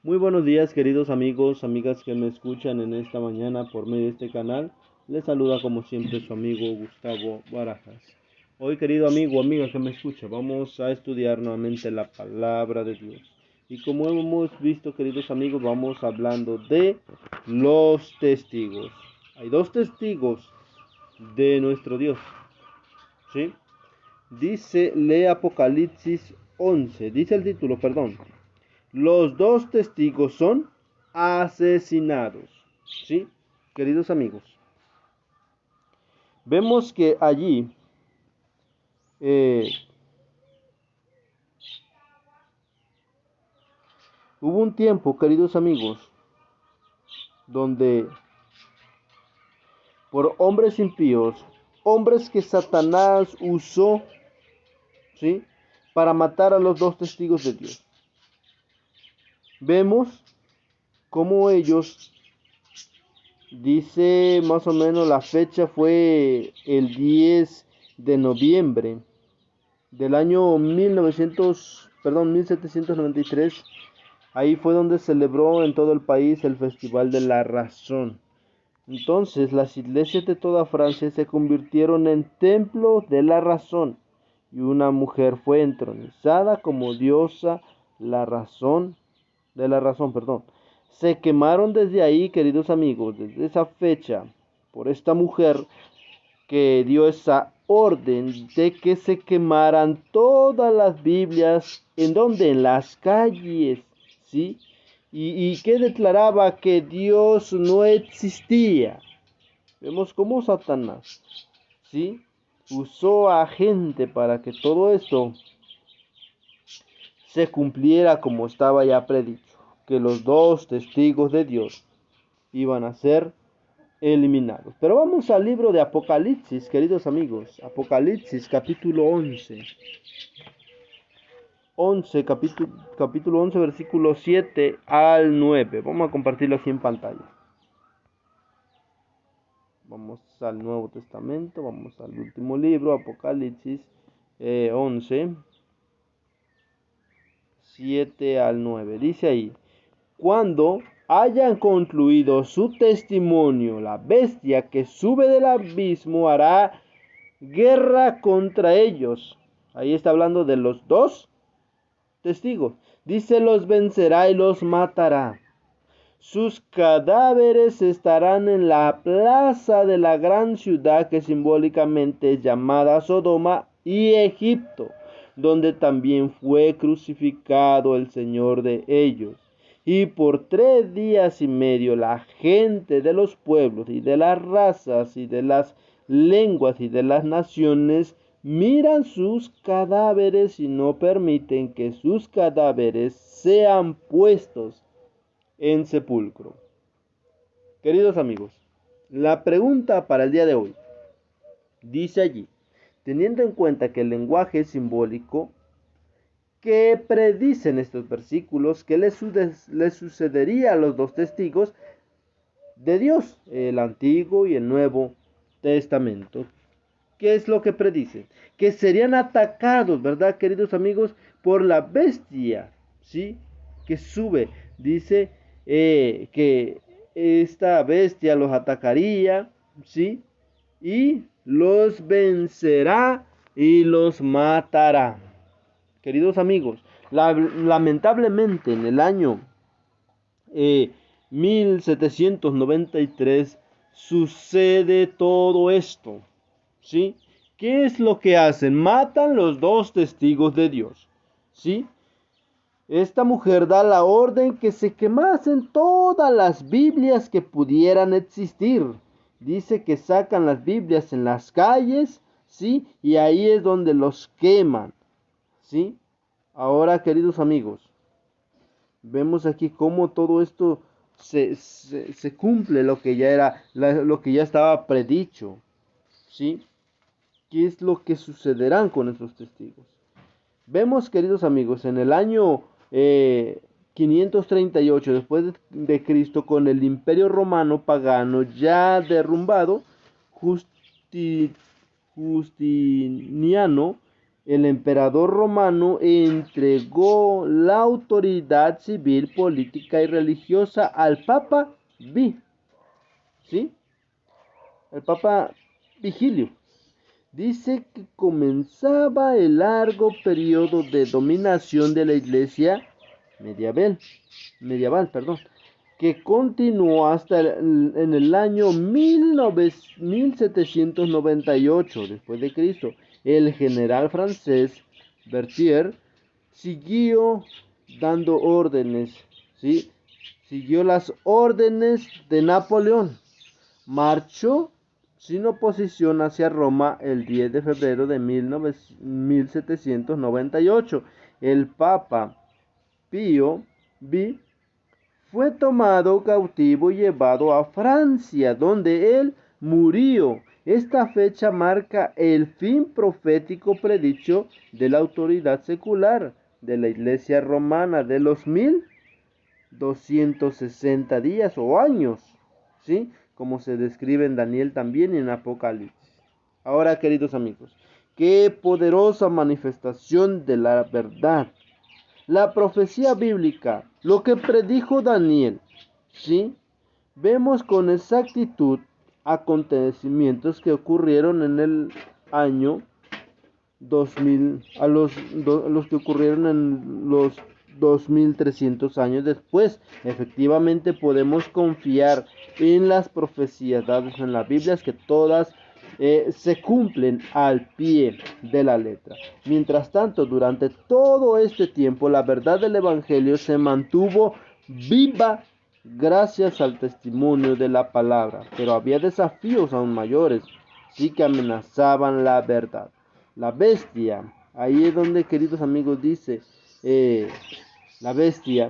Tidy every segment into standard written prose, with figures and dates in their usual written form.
Muy buenos días, queridos amigos, amigas que me escuchan en esta mañana por medio de este canal. Les saluda como siempre su amigo Gustavo Barajas. Hoy, querido amigo, amiga que me escucha, vamos a estudiar nuevamente la palabra de Dios. Y como hemos visto, queridos amigos, vamos hablando de los testigos. Hay dos testigos de nuestro Dios, ¿sí? Lee Apocalipsis 11, dice el título, perdón. Los dos testigos son asesinados. ¿Sí? Queridos amigos, vemos que allí eh, hubo un tiempo, queridos amigos, donde por hombres impíos, hombres que Satanás usó, ¿sí?, para matar a los dos testigos de Dios. Vemos cómo ellos, dice más o menos la fecha fue el 10 de noviembre del año 1793. Ahí fue donde celebró en todo el país el Festival de la Razón. Entonces las iglesias de toda Francia se convirtieron en templos de la razón y una mujer fue entronizada como diosa de la razón, perdón. Se quemaron desde ahí, queridos amigos, desde esa fecha, por esta mujer que dio esa orden de que se quemaran todas las Biblias, ¿en donde? En las calles, ¿sí? Y que declaraba que Dios no existía. Vemos cómo Satanás, ¿sí?, usó a gente para que todo esto se cumpliera como estaba ya predicho, que los dos testigos de Dios iban a ser eliminados. Pero vamos al libro de Apocalipsis, queridos amigos. Apocalipsis capítulo 11. 11 capítulo 11, versículo 7 al 9. Vamos a compartirlo aquí en pantalla. Vamos al Nuevo Testamento, vamos al último libro, Apocalipsis 11, 7 al 9. Dice ahí: cuando hayan concluido su testimonio, la bestia que sube del abismo hará guerra contra ellos. Ahí está hablando de los dos testigos. Dice: los vencerá y los matará. Sus cadáveres estarán en la plaza de la gran ciudad que simbólicamente es llamada Sodoma y Egipto, donde también fue crucificado el Señor de ellos. Y por 3 días y medio la gente de los pueblos y de las razas y de las lenguas y de las naciones miran sus cadáveres y no permiten que sus cadáveres sean puestos en sepulcro. Queridos amigos, la pregunta para el día de hoy dice allí: teniendo en cuenta que el lenguaje es simbólico, ¿qué predicen estos versículos? ¿Qué les sucedería a los dos testigos de Dios, el Antiguo y el Nuevo Testamento? ¿Qué es lo que predicen? Que serían atacados, ¿verdad, queridos amigos? Por la bestia, ¿sí?, que sube. Dice que esta bestia los atacaría, ¿sí?, y los vencerá y los matará. Queridos amigos, lamentablemente en el año 1793 sucede todo esto, ¿sí? ¿Qué es lo que hacen? Matan los dos testigos de Dios, ¿sí? Esta mujer da la orden que se quemasen todas las Biblias que pudieran existir. Dice que sacan las Biblias en las calles, ¿sí? Y ahí es donde los queman, ¿sí? Ahora, queridos amigos, vemos aquí cómo todo esto se cumple, lo que ya era, lo que ya estaba predicho, ¿sí? ¿Qué es lo que sucederán con estos testigos? Vemos, queridos amigos, en el año 538 después de Cristo, con el Imperio Romano pagano ya derrumbado, Justiniano el emperador romano entregó la autoridad civil, política y religiosa al Papa ¿sí? El Papa Vigilio. Dice que comenzaba el largo periodo de dominación de la Iglesia medieval, que continuó hasta en el año 1798 después de Cristo. El general francés Berthier siguió dando órdenes, ¿sí? Siguió las órdenes de Napoleón. Marchó sin oposición hacia Roma el 10 de febrero de 1798. El Papa Pío X fue tomado cautivo y llevado a Francia, donde él murió. Esta fecha marca el fin profético predicho de la autoridad secular de la Iglesia romana de los 1260 días o años, ¿sí? Como se describe en Daniel también y en Apocalipsis. Ahora, queridos amigos, qué poderosa manifestación de la verdad. La profecía bíblica, lo que predijo Daniel, ¿sí? Vemos con exactitud acontecimientos que ocurrieron en el año 2000, los que ocurrieron en los 2300 años después. Efectivamente podemos confiar en las profecías dadas en la Biblia, que todas se cumplen al pie de la letra. Mientras tanto, durante todo este tiempo, la verdad del Evangelio se mantuvo viva gracias al testimonio de la palabra, pero había desafíos aún mayores, sí, que amenazaban la verdad. La bestia, ahí es donde, queridos amigos, dice, la bestia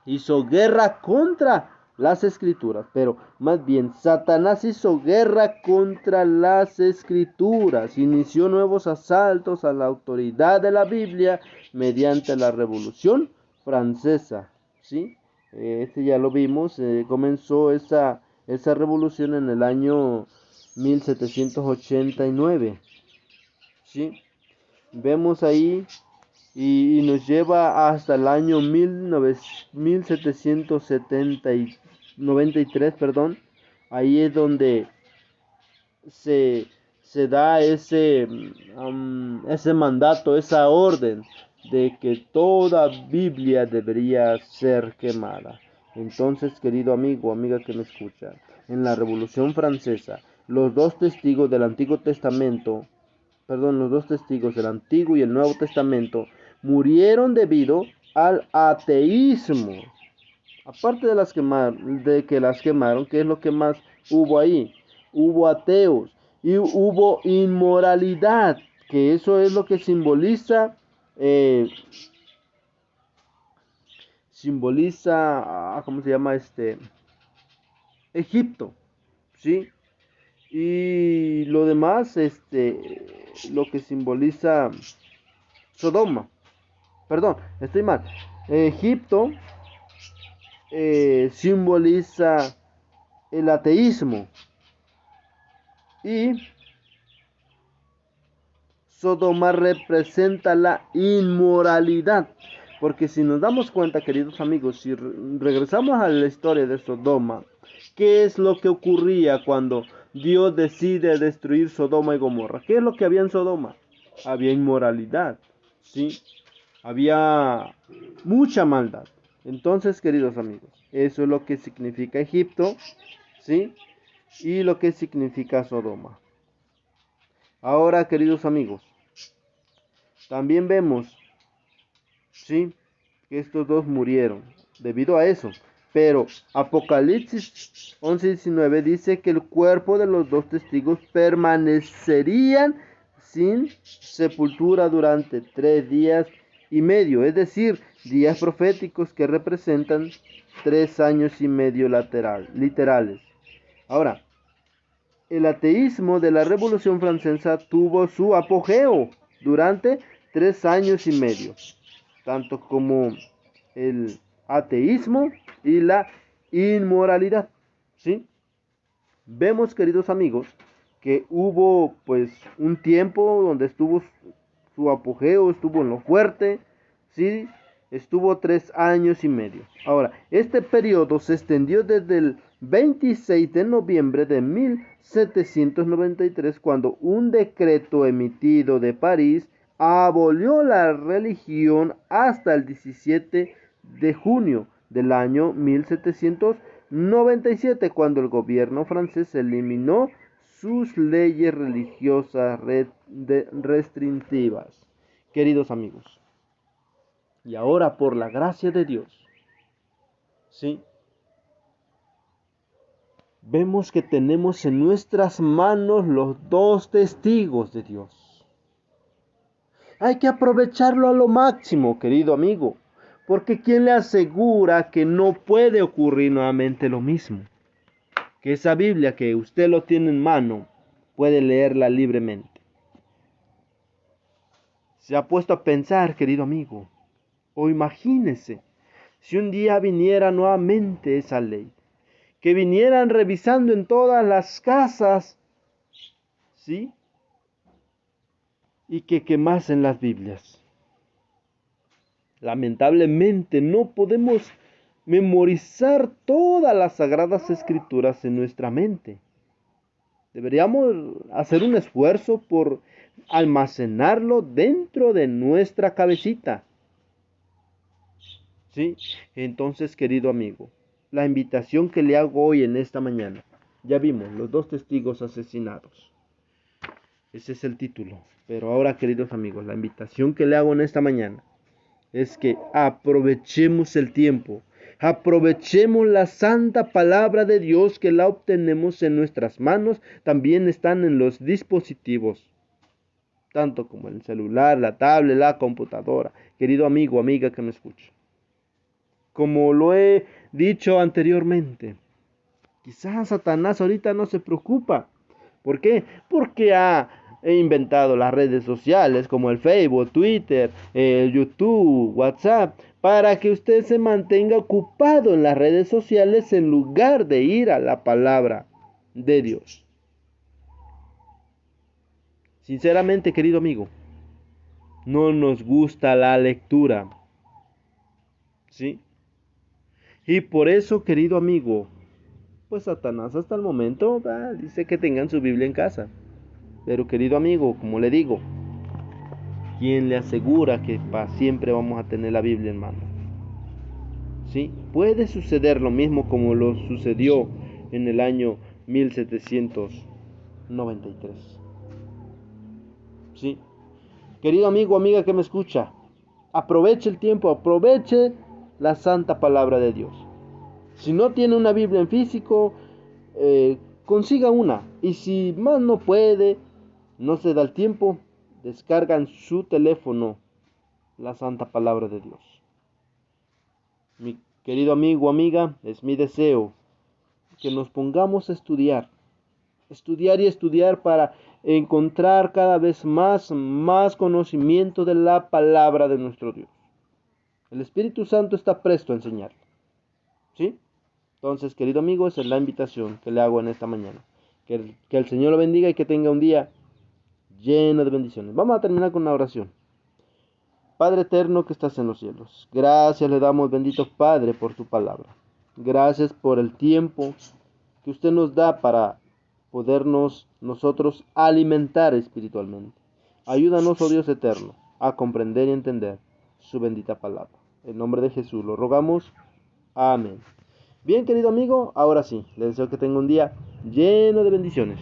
hizo guerra contra las escrituras, pero más bien Satanás hizo guerra contra las escrituras, inició nuevos asaltos a la autoridad de la Biblia mediante la Revolución Francesa, ¿sí? Ya lo vimos, comenzó esa revolución en el año 1789, ¿sí? Vemos ahí y nos lleva hasta el año 1793, ahí es donde se da ese mandato, esa orden de que toda Biblia debería ser quemada. Entonces, querido amigo, amiga que me escucha, en la Revolución Francesa, los dos testigos del Antiguo y el Nuevo Testamento murieron debido al ateísmo. Aparte de que las quemaron, ¿qué es lo que más hubo ahí? Hubo ateos y hubo inmoralidad, que eso es lo que simboliza, ¿cómo se llama Egipto, ¿sí? Y lo demás, lo que simboliza Sodoma. Perdón, estoy mal. Egipto simboliza el ateísmo y Sodoma representa la inmoralidad. Porque si nos damos cuenta, queridos amigos, si regresamos a la historia de Sodoma, ¿qué es lo que ocurría cuando Dios decide destruir Sodoma y Gomorra? ¿Qué es lo que había en Sodoma? Había inmoralidad, ¿sí? Había mucha maldad. Entonces, queridos amigos, eso es lo que significa Egipto, ¿sí? Y lo que significa Sodoma. Ahora, queridos amigos, también vemos, ¿sí?, que estos dos murieron debido a eso. Pero Apocalipsis 11:19 dice que el cuerpo de los dos testigos permanecerían sin sepultura durante 3 días y medio, es decir, días proféticos que representan 3 años y medio literales. Ahora, el ateísmo de la Revolución Francesa tuvo su apogeo durante 3 años y medio, tanto como el ateísmo y la inmoralidad, ¿sí? Vemos, queridos amigos, que hubo pues un tiempo donde estuvo su apogeo, estuvo en lo fuerte, ¿sí? Estuvo 3 años y medio. Ahora, este periodo se extendió desde el 26 de noviembre de 1793, cuando un decreto emitido de París abolió la religión, hasta el 17 de junio del año 1797, cuando el gobierno francés eliminó sus leyes religiosas restrictivas. Queridos amigos, y ahora, por la gracia de Dios, ¿sí?, vemos que tenemos en nuestras manos los dos testigos de Dios. Hay que aprovecharlo a lo máximo, querido amigo, porque ¿quién le asegura que no puede ocurrir nuevamente lo mismo? Que esa Biblia que usted lo tiene en mano, puede leerla libremente. ¿Se ha puesto a pensar, querido amigo? O imagínese, si un día viniera nuevamente esa ley, que vinieran revisando en todas las casas, ¿sí?, y que quemasen las Biblias. Lamentablemente no podemos memorizar todas las sagradas escrituras en nuestra mente. Deberíamos hacer un esfuerzo por almacenarlo dentro de nuestra cabecita. ¿Sí? Entonces, querido amigo, la invitación que le hago hoy en esta mañana, ya vimos los dos testigos asesinados. Ese es el título. Pero ahora, queridos amigos, la invitación que le hago en esta mañana es que aprovechemos el tiempo, aprovechemos la santa palabra de Dios, que la obtenemos en nuestras manos, también están en los dispositivos, tanto como el celular, la tablet, la computadora. Querido amigo, amiga que me escucha, como lo he dicho anteriormente, quizás Satanás ahorita no se preocupa. ¿Por qué? Porque ha inventado las redes sociales como el Facebook, Twitter, YouTube, WhatsApp, para que usted se mantenga ocupado en las redes sociales en lugar de ir a la palabra de Dios. Sinceramente, querido amigo, no nos gusta la lectura, ¿sí? Y por eso, querido amigo, pues Satanás hasta el momento dice que tengan su Biblia en casa. Pero querido amigo, como le digo, ¿quién le asegura que para siempre vamos a tener la Biblia en mano? ¿Sí? Puede suceder lo mismo como lo sucedió en el año 1793. ¿Sí? Querido amigo, amiga que me escucha, aproveche el tiempo, aproveche la santa palabra de Dios. Si no tiene una Biblia en físico, consiga una. Y si más no puede, no se da el tiempo, descarga en su teléfono la santa palabra de Dios. Mi querido amigo, amiga, es mi deseo que nos pongamos a estudiar y estudiar para encontrar cada vez más conocimiento de la palabra de nuestro Dios. El Espíritu Santo está presto a enseñarle. ¿Sí? Entonces, querido amigo, esa es la invitación que le hago en esta mañana. Que el Señor lo bendiga y que tenga un día lleno de bendiciones. Vamos a terminar con una oración. Padre eterno que estás en los cielos, gracias le damos, bendito Padre, por tu palabra. Gracias por el tiempo que usted nos da para podernos nosotros alimentar espiritualmente. Ayúdanos, oh Dios eterno, a comprender y entender su bendita palabra. En nombre de Jesús lo rogamos. Amén. Bien, querido amigo, ahora sí, le deseo que tenga un día lleno de bendiciones.